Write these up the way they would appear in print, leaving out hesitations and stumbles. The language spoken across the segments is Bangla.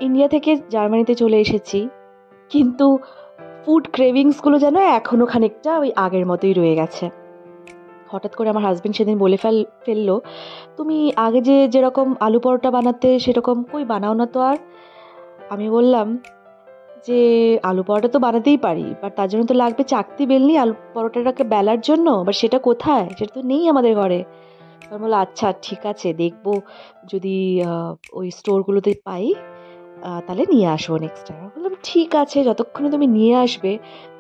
ইন্ডিয়া থেকে জার্মানিতে চলে এসেছি, কিন্তু ফুড ক্রেভিংসগুলো যেন এখনো খানিকটা ওই আগের মতোই রয়ে গেছে। হঠাৎ করে আমার হাজবেন্ড সেদিন বলে ফেললো, তুমি আগে যেরকম আলু পরোটা বানাতে সেরকম কই বানাও না তো আর। আমি বললাম যে আলু পরোটা তো বানাতেই পারি, বাট তার জন্য তো লাগবে চাকতি বেলনি আলু পরোটাটাকে বেলার জন্য, বাট সেটা কোথায়, সেটা তো নেই আমাদের ঘরে। তখন বললো আচ্ছা ঠিক আছে, দেখবো যদি ওই স্টোরগুলোতে পাই তাহলে নিয়ে আসবো নেক্সট টাইম। বললাম ঠিক আছে, যতক্ষণে তুমি নিয়ে আসবে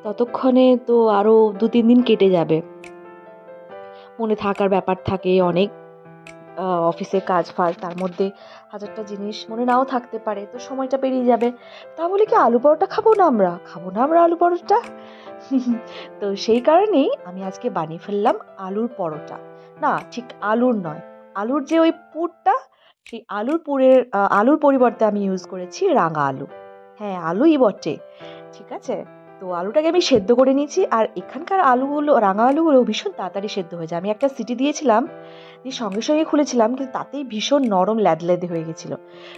ততক্ষণে তো আরও 2-3 দিন কেটে যাবে। মনে থাকার ব্যাপার থাকে অনেক, অফিসের কাজ ফাজ, তার মধ্যে হাজারটা জিনিস মনে নাও থাকতে পারে, তো সময়টা পেরিয়ে যাবে। তা বলে কি আলু পরোটা খাবো না আমরা আলু পরোটা? তো সেই কারণেই আমি আজকে বানিয়ে ফেললাম আলুর পরোটা। না, ঠিক আলুর নয়, আলুর যে ওই পুরটা, সেই আলুর পরিবর্তে আমি ইউজ করেছি রাঙা আলু। হ্যাঁ, আলুই বটে, ঠিক আছে। তো আলুটাকে আমি সেদ্ধ করে নিয়েছি, আর এখানকার আলুগুলো, রাঙা আলুগুলো ভীষণ তাড়াতাড়ি সেদ্ধ হয়ে যায়। আমি একটা সিটি দিয়েছিলাম, দিয়ে সঙ্গে সঙ্গে খুলেছিলাম, কিন্তু তাতেই ভীষণ নরম ল্যাদলেদে হয়ে গেছিলো।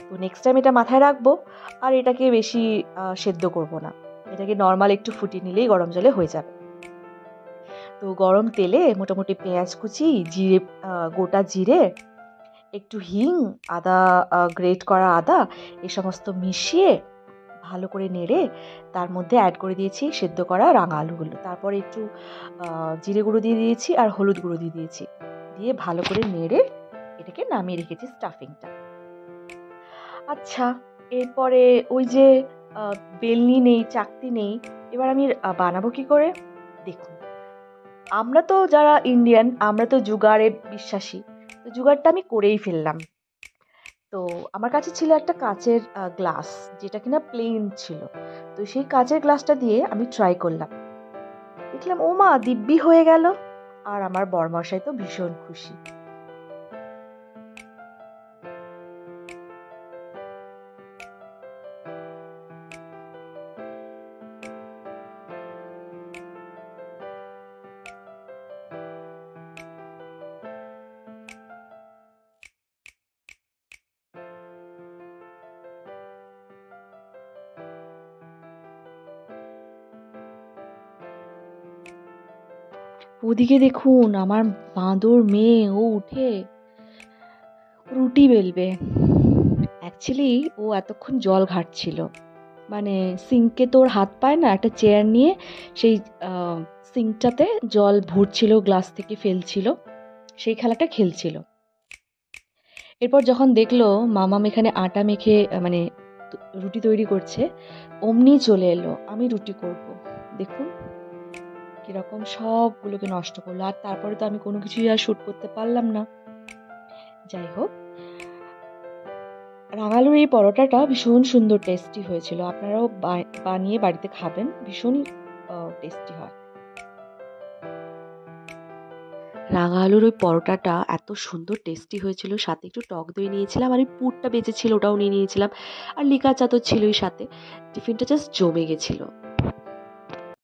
তো নেক্সট টাইম এটা মাথায় রাখবো, আর এটাকে বেশি সেদ্ধ করব না, এটাকে নর্মাল একটু ফুটিয়ে নিলেই গরম জলে হয়ে যাবে। তো গরম তেলে মোটামুটি পেঁয়াজ কুচি, জিরে, গোটা জিরে, একটু হিং, আদা, গ্রেট করা আদা, এই সমস্ত মিশিয়ে ভালো করে নেড়ে তার মধ্যে অ্যাড করে দিয়েছি সেদ্ধ করা রাঙা আলুগুলো। তারপরে একটু জিরে গুঁড়ো দিয়ে দিয়েছি আর হলুদ গুঁড়ো দিয়ে দিয়েছি, দিয়ে ভালো করে নেড়ে এটাকে নামিয়ে রেখেছি স্টাফিংটা। আচ্ছা, এরপরে ওই যে বেলনি নেই, চাকতি নেই, এবার আমি বানাবো কি করে? দেখুন, আমরা তো যারা ইন্ডিয়ান, আমরা তো জুগাড়ে বিশ্বাসী, তো জুগাড়টা আমি করেই ফেললাম। তো আমার কাছে ছিল একটা কাচের গ্লাস, যেটা কিনা প্লেন ছিল। তো সেই কাচের গ্লাসটা দিয়ে আমি ট্রাই করলাম, দেখলাম ও মা দিব্যি হয়ে গেল। আর আমার বরমশাই তো ভীষণ খুশি। ওদিকে দেখুন আমার বাঁদর মেয়ে, ও উঠে রুটি বেলবে। অ্যাকচুয়ালি ও এতক্ষণ জল ঘাটছিল, মানে সিঙ্কে তো ওর হাত পায় না, একটা চেয়ার নিয়ে সেই সিঙ্কটাতে জল ভরছিল, গ্লাস থেকে ফেলছিল, সেই খেলাটা খেলছিল। এরপর যখন দেখলো মামাম এখানে আটা মেখে মানে রুটি তৈরি করছে, অমনি চলে এলো আমি রুটি করব। দেখুন কিরকম সবগুলোকে নষ্ট করলো, আর তারপরে তো আমি কোনো কিছুই আর শ্যুট করতে পারলাম না। যাই হোক, রাঙালুর এই পরোটাটা ভীষণ সুন্দর টেস্টি হয়েছিল, আপনারাও বানিয়ে বাড়িতে খাবেন, ভীষণই টেস্টি হয়। রাঙা আলুর ওই পরোটাটা এত সুন্দর টেস্টি হয়েছিল, সাথে একটু টক দই নিয়েছিলাম, আর ওই পুরটা বেঁচেছিল ওটাও নিয়ে নিয়েছিলাম, আর লিকা চা তো ছিলই সাথে। টিফিনটা জাস্ট জমে গেছিলো।